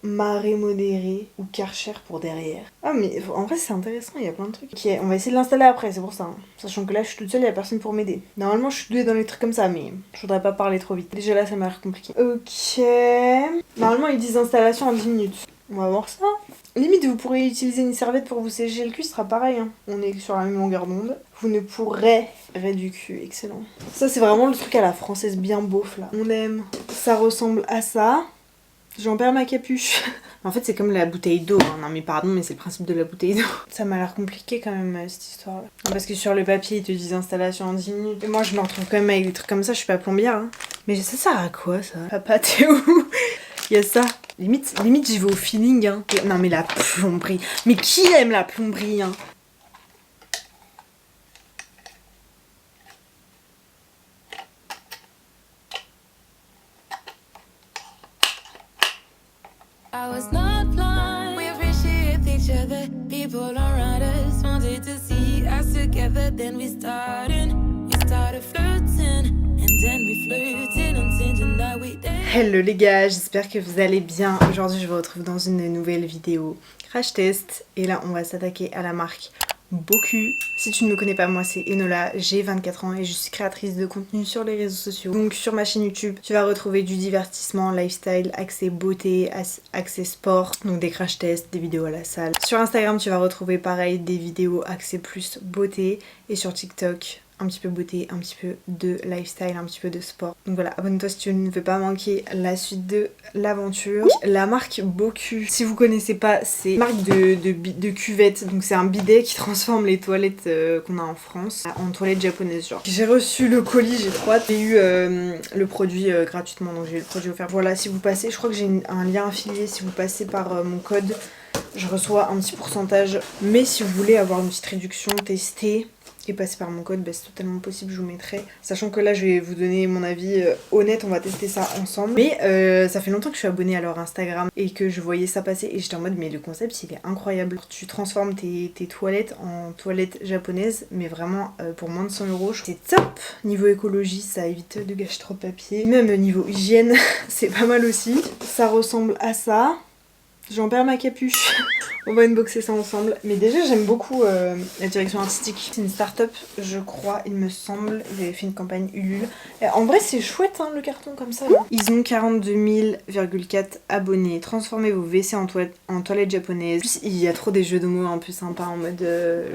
marée modérée ou Karcher pour derrière. Ah mais en vrai c'est intéressant, il y a plein de trucs. Ok, on va essayer de l'installer après, c'est pour ça. Hein. Sachant que là je suis toute seule, il y a personne pour m'aider. Normalement je suis douée dans les trucs comme ça, mais je voudrais pas parler trop vite. Déjà là ça m'a l'air compliqué. Ok. Normalement ils disent installation en 10 minutes. On va voir ça. Limite vous pourrez utiliser une serviette pour vous sécher le cul, ce sera pareil. Hein. On est sur la même longueur d'onde. Vous ne pourrez du cul, excellent. Ça c'est vraiment le truc à la française bien beauf là. On aime. Ça ressemble à ça. J'en perds ma capuche. En fait, c'est comme la bouteille d'eau. Hein. Non, mais pardon, mais c'est le principe de la bouteille d'eau. Ça m'a l'air compliqué quand même, cette histoire-là. Parce que sur le papier, ils te disent installation en 10 minutes. Et moi, je me retrouve quand même avec des trucs comme ça. Je suis pas plombière. Hein. Mais ça sert à quoi, ça? Papa, t'es où? Il y a ça. Limite j'y vais au feeling. Hein. Non, mais la plomberie. Mais qui aime la plomberie, hein? I was not blind. We appreciate each other. People around us wanted to see us together. Then we started flirting. And then we flirted on Tinder. Now we did. Hello les gars, j'espère que vous allez bien. Aujourd'hui je vous retrouve dans une nouvelle vidéo crash test. Et là on va s'attaquer à la marque Boku. Si tu ne me connais pas, moi c'est Enola, j'ai 24 ans et je suis créatrice de contenu sur les réseaux sociaux. Donc sur ma chaîne YouTube, tu vas retrouver du divertissement, lifestyle, accès beauté, accès sport, donc des crash tests, des vidéos à la salle. Sur Instagram, tu vas retrouver pareil des vidéos accès plus beauté et sur TikTok, un petit peu beauté, un petit peu de lifestyle, un petit peu de sport. Donc voilà, abonne-toi si tu ne veux pas manquer la suite de l'aventure. La marque Boku, si vous connaissez pas, c'est une marque de cuvette. Donc c'est un bidet qui transforme les toilettes qu'on a en France en toilettes japonaises genre. J'ai reçu le colis, j'ai trop hâte. J'ai eu le produit gratuitement, donc j'ai eu le produit offert. Voilà, si vous passez, je crois que j'ai un lien affilié, si vous passez par mon code, je reçois un petit pourcentage. Mais si vous voulez avoir une petite réduction, tester et passer par mon code, bah, c'est totalement possible, je vous mettrai. Sachant que là je vais vous donner mon avis honnête, on va tester ça ensemble. Mais ça fait longtemps que je suis abonnée à leur Instagram et que je voyais ça passer et j'étais en mode mais le concept il est incroyable. Tu transformes tes toilettes en toilettes japonaises, mais vraiment pour moins de 100 €. C'est top. Niveau écologie, ça évite de gâcher trop de papier. Même niveau hygiène, c'est pas mal aussi. Ça ressemble à ça. J'en perds ma capuche. On va unboxer ça ensemble. Mais déjà, j'aime beaucoup la direction artistique. C'est une start-up, je crois, il me semble. Ils avaient fait une campagne Ulule. Et en vrai, c'est chouette, hein, le carton comme ça. Là. Ils ont 42 000,4 abonnés. Transformez vos WC en toilette japonaise. En plus, il y a trop des jeux de mots un peu sympas en mode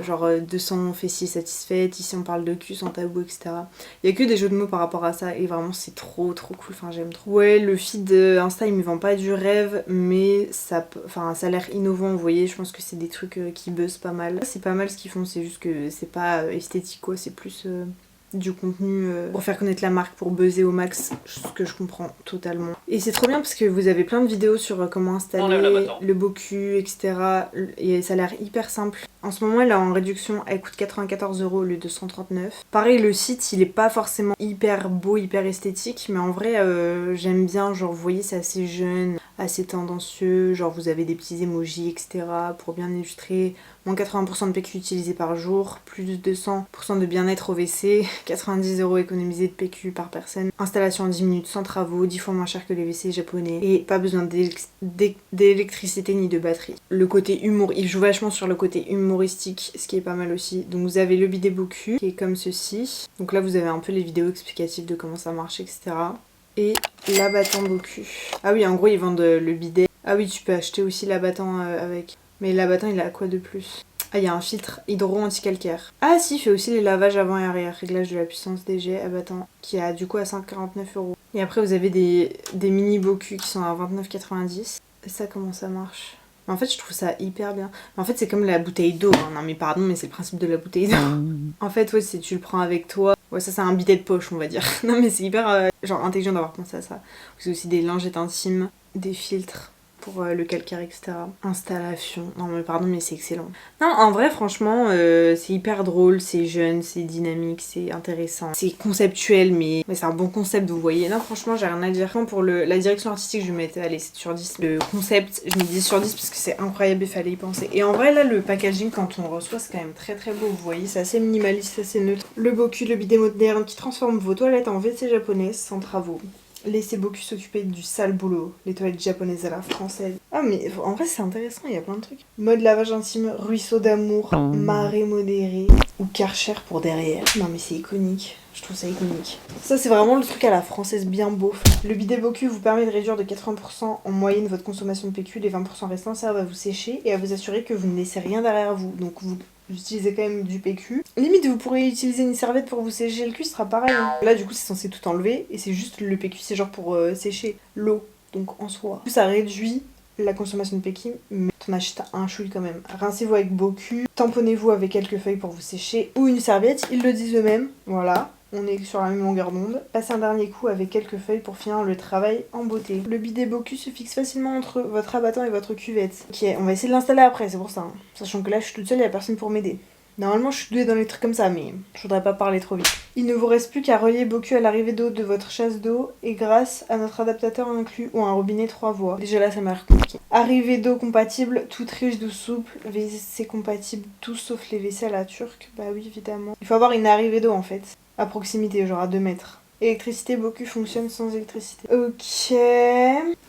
genre 200 fessiers satisfaites. Ici, on parle de cul sans tabou, etc. Il y a que des jeux de mots par rapport à ça. Et vraiment, c'est trop cool. Enfin, j'aime trop. Ouais, le feed Insta, il me vend pas du rêve. Mais ça a l'air innovant, vous voyez. Je pense que c'est des trucs qui buzzent pas mal. C'est pas mal ce qu'ils font, c'est juste que c'est pas esthétique quoi, c'est plus du contenu pour faire connaître la marque, pour buzzer au max, ce que je comprends totalement. Et c'est trop bien parce que vous avez plein de vidéos sur comment installer le Boku, etc. Et ça a l'air hyper simple. En ce moment elle est en réduction, elle coûte 94 € au lieu de 139. Pareil, le site il est pas forcément hyper beau, hyper esthétique, mais en vrai j'aime bien, genre vous voyez c'est assez jeune, assez tendancieux, genre vous avez des petits emojis etc. pour bien illustrer. Moins 80% de PQ utilisés par jour, plus de 200% de bien-être au WC, 90 € économisés de PQ par personne, installation en 10 minutes sans travaux, 10 fois moins cher que les WC japonais, et pas besoin d'électricité ni de batterie. Le côté humour, il joue vachement sur le côté humoristique, ce qui est pas mal aussi. Donc vous avez le bidet Boku, qui est comme ceci. Donc là vous avez un peu les vidéos explicatives de comment ça marche, etc. Et l'abattant Boku. Ah oui, en gros ils vendent le bidet. Ah oui, tu peux acheter aussi l'abattant avec. Mais l'abattant il a quoi de plus? Ah, il y a un filtre hydro-anti-calcaire. Ah si, il fait aussi les lavages avant et arrière. Réglage de la puissance DG abattant qui a du coup à 149 €. Et après vous avez des mini Boku qui sont à 29,90 €. Et ça comment ça marche? En fait je trouve ça hyper bien. En fait c'est comme la bouteille d'eau. Hein. Non mais pardon, mais c'est le principe de la bouteille d'eau. En fait ouais, tu le prends avec toi. Ouais, ça c'est un bidet de poche on va dire. Non mais c'est hyper genre intelligent d'avoir pensé à ça. C'est aussi des lingettes intimes, des filtres pour le calcaire, etc. Installation. Non mais pardon, mais c'est excellent. Non, en vrai, franchement, c'est hyper drôle, c'est jeune, c'est dynamique, c'est intéressant. C'est conceptuel, mais c'est un bon concept, vous voyez. Non, franchement, j'ai rien à dire. Pour la direction artistique, je mettais, allez, 7 sur 10. Le concept, je mets 10 sur 10 parce que c'est incroyable, il fallait y penser. Et en vrai, là, le packaging, quand on le reçoit, c'est quand même très beau, vous voyez. C'est assez minimaliste, assez neutre. Le Boku, le bidet moderne qui transforme vos toilettes en WC japonaise sans travaux. Laissez Boku s'occuper du sale boulot. Les toilettes japonaises à la française. Ah mais en vrai c'est intéressant, il y a plein de trucs. Mode lavage intime, ruisseau d'amour, marée modérée ou Karcher pour derrière. Non mais c'est iconique. Je trouve ça iconique. Ça c'est vraiment le truc à la française bien beauf. Le bidet Boku vous permet de réduire de 80% en moyenne votre consommation de PQ. Les 20% restants servent à vous sécher et à vous assurer que vous ne laissez rien derrière vous. Donc vous utilisez quand même du PQ. Limite vous pourrez utiliser une serviette pour vous sécher le cul, ce sera pareil. Hein. Là du coup c'est censé tout enlever et c'est juste le PQ, c'est genre pour sécher l'eau. Donc en soi. Ça réduit la consommation de PQ, mais t'en achètes un chouille quand même. Rincez-vous avec Boku, tamponnez-vous avec quelques feuilles pour vous sécher ou une serviette, ils le disent eux-mêmes. Voilà. On est sur la même longueur d'onde. Passez un dernier coup avec quelques feuilles pour finir le travail en beauté. Le bidet Boku se fixe facilement entre votre abattant et votre cuvette. Ok, on va essayer de l'installer après, c'est pour ça. Hein. Sachant que là, je suis toute seule, il n'y a personne pour m'aider. Normalement, je suis douée dans les trucs comme ça, mais je voudrais pas parler trop vite. Il ne vous reste plus qu'à relier Boku à l'arrivée d'eau de votre chasse d'eau et grâce à notre adaptateur inclus ou un robinet 3 voies. Déjà là, ça m'a l'air compliqué. Arrivée d'eau compatible, toute riche, douce, souple. WC compatible, tout sauf les WC à la turque. Bah oui, évidemment. Il faut avoir une arrivée d'eau en fait. À proximité, genre à 2 mètres. Électricité, Boku fonctionne sans électricité. Ok.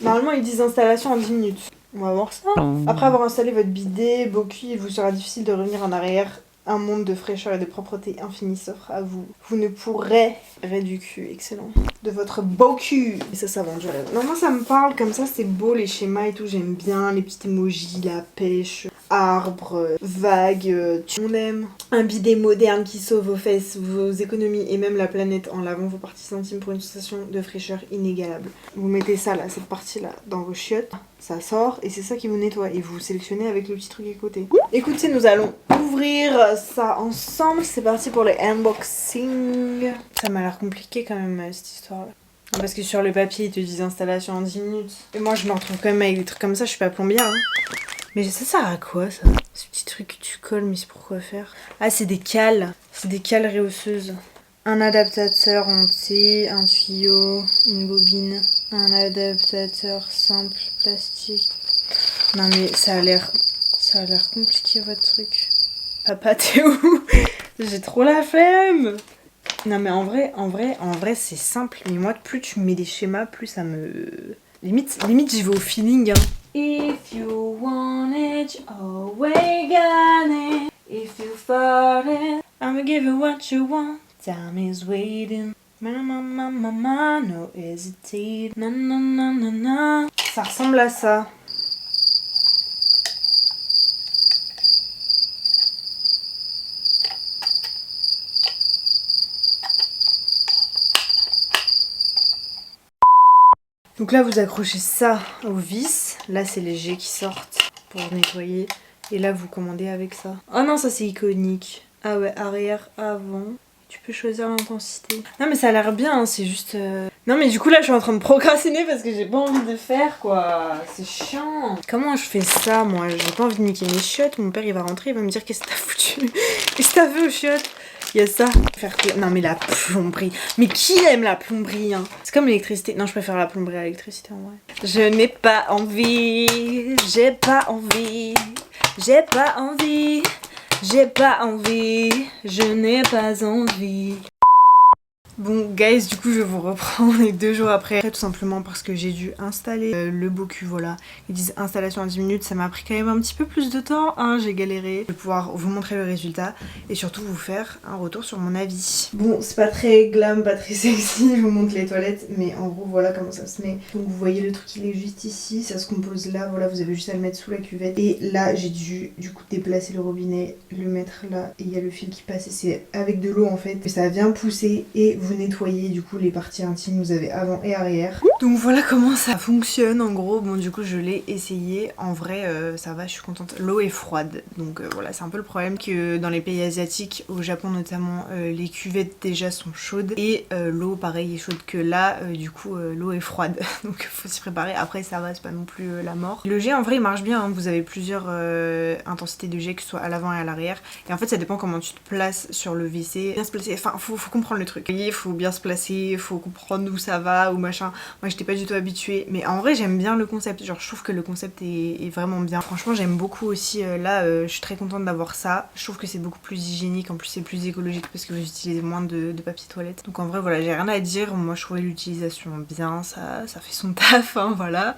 Normalement, ils disent installation en 10 minutes. On va voir ça. Après avoir installé votre bidet, Boku, il vous sera difficile de revenir en arrière. Un monde de fraîcheur et de propreté infini s'offre à vous. Vous ne pourrez du cul, excellent. De votre Boku. Et ça vend du rêve. Non, moi ça me parle comme ça, c'est beau les schémas et tout, j'aime bien les petits emojis, la pêche, arbre, vague, on aime. Un bidet moderne qui sauve vos fesses, vos économies et même la planète en lavant vos parties intimes pour une sensation de fraîcheur inégalable. Vous mettez ça là, cette partie là, dans vos chiottes, ça sort et c'est ça qui vous nettoie et vous sélectionnez avec le petit truc à côté. Écoutez, nous allons ouvrir ça ensemble, c'est parti pour le unboxing. Ça m'a l'air compliqué quand même cette histoire là. Parce que sur le papier ils te disent installation en 10 minutes. Et moi je me retrouve quand même avec des trucs comme ça, je suis pas plombière hein. Mais ça sert à quoi ça? Ce petit truc que tu colles, mais c'est pour quoi faire? Ah c'est des cales, c'est des cales réhausseuses. Un adaptateur en T, un tuyau, une bobine, un adaptateur simple plastique. Non mais ça a l'air compliqué votre truc. Papa t'es où? J'ai trop la flemme. Non mais en vrai c'est simple. Mais moi plus tu mets des schémas, plus ça me... Limite j'y vais au feeling hein. If you want it, you always got it. If you fought it, I'ma give you what you want. Time is waiting. Mama, no hesitate. Na na na na na. Ça ressemble à ça. Donc là vous accrochez ça au vis, là c'est les jets qui sortent pour nettoyer et là vous commandez avec ça. Oh non ça c'est iconique. Ah ouais, arrière, avant, tu peux choisir l'intensité. Non mais ça a l'air bien, hein, c'est juste... Non mais du coup là je suis en train de procrastiner parce que j'ai pas envie de faire quoi, c'est chiant. Comment je fais ça moi? J'ai pas envie de niquer mes chiottes, mon père il va rentrer, il va me dire qu'est-ce que t'as foutu? Qu'est-ce que t'as fait aux chiottes? Il y a ça. Non mais la plomberie. Mais qui aime la plomberie hein? C'est comme l'électricité. Non je préfère la plomberie à l'électricité en vrai. Je n'ai pas envie. J'ai pas envie. J'ai pas envie. J'ai pas envie. Je n'ai pas envie. Bon guys, du coup je vous reprends les 2 jours après, tout simplement parce que j'ai dû installer le Boku, voilà. Ils disent installation en 10 minutes, ça m'a pris quand même un petit peu plus de temps, hein, j'ai galéré. Je vais pouvoir vous montrer le résultat et surtout vous faire un retour sur mon avis. Bon, c'est pas très glam, pas très sexy, je vous montre les toilettes, mais en gros voilà comment ça se met. Donc vous voyez le truc il est juste ici, ça se compose là, voilà, vous avez juste à le mettre sous la cuvette. Et là j'ai dû du coup déplacer le robinet, le mettre là, et il y a le fil qui passe et c'est avec de l'eau en fait. Et ça vient pousser et vous nettoyer du coup les parties intimes, vous avez avant et arrière. Donc voilà comment ça fonctionne en gros. Bon du coup je l'ai essayé, en vrai ça va, je suis contente. L'eau est froide, donc voilà c'est un peu le problème que dans les pays asiatiques, au Japon notamment, les cuvettes déjà sont chaudes et l'eau pareil est chaude que là, du coup l'eau est froide donc faut s'y préparer. Après ça va, c'est pas non plus la mort. Le jet en vrai il marche bien, hein. Vous avez plusieurs intensités de jet que ce soit à l'avant et à l'arrière et en fait ça dépend comment tu te places sur le WC. Bien se placer, enfin faut comprendre le truc. Il faut bien se placer, faut comprendre où ça va ou machin. Moi j'étais pas du tout habituée, mais en vrai j'aime bien le concept, genre je trouve que le concept est vraiment bien. Franchement j'aime beaucoup aussi, je suis très contente d'avoir ça. Je trouve que c'est beaucoup plus hygiénique, en plus c'est plus écologique parce que vous utilisez moins de papier toilette. Donc en vrai voilà, j'ai rien à dire, moi je trouvais l'utilisation bien, ça fait son taf, hein, voilà,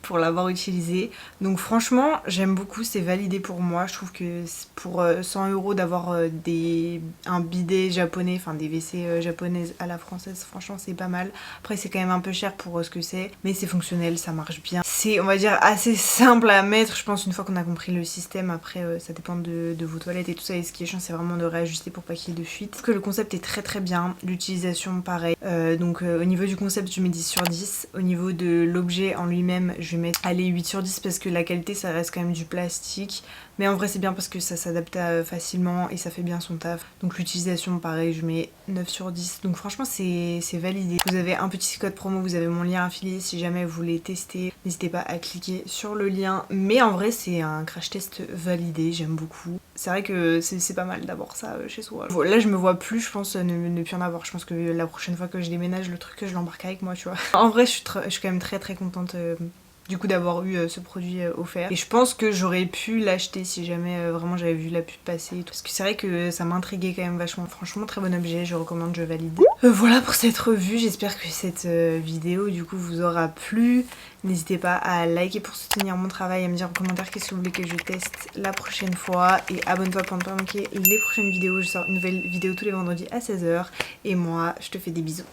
pour l'avoir utilisé. Donc franchement j'aime beaucoup, c'est validé pour moi. Je trouve que pour 100 € d'avoir un bidet japonais, enfin des WC japonaises à la française, franchement c'est pas mal. Après c'est quand même un peu cher pour ce que c'est, mais c'est fonctionnel, ça marche bien. C'est, on va dire, assez simple à mettre, je pense, une fois qu'on a compris le système. Après ça dépend de vos toilettes et tout ça, et ce qui est chiant c'est vraiment de réajuster pour pas qu'il y ait de fuite. Je trouve que le concept est très très bien, l'utilisation pareil. Donc au niveau du concept je mets 10 sur 10, au niveau de l'objet en lui-même je vais mettre 8 sur 10 parce que la qualité ça reste quand même du plastique. Mais en vrai c'est bien parce que ça s'adapte facilement et ça fait bien son taf. Donc l'utilisation pareil je mets 9 sur 10. Donc franchement c'est validé. Vous avez un petit code promo, vous avez mon lien affilié si jamais vous voulez tester. N'hésitez pas à cliquer sur le lien. Mais en vrai c'est un crash test validé, j'aime beaucoup. C'est vrai que c'est pas mal d'avoir ça chez soi. Là je me vois plus, je pense ne plus en avoir. Je pense que la prochaine fois que je déménage, le truc je l'embarque avec moi, tu vois. En vrai je suis quand même très très contente du coup d'avoir eu ce produit offert. Et je pense que j'aurais pu l'acheter si jamais vraiment j'avais vu la pub passer. Parce que c'est vrai que ça m'intriguait quand même vachement. Franchement très bon objet, je recommande, je valide. Voilà pour cette revue, j'espère que cette vidéo du coup vous aura plu. N'hésitez pas à liker pour soutenir mon travail, à me dire en commentaire qu'est-ce que vous voulez que je teste la prochaine fois. Et abonne-toi pour ne pas manquer les prochaines vidéos. Je sors une nouvelle vidéo tous les vendredis à 16 h. Et moi, je te fais des bisous.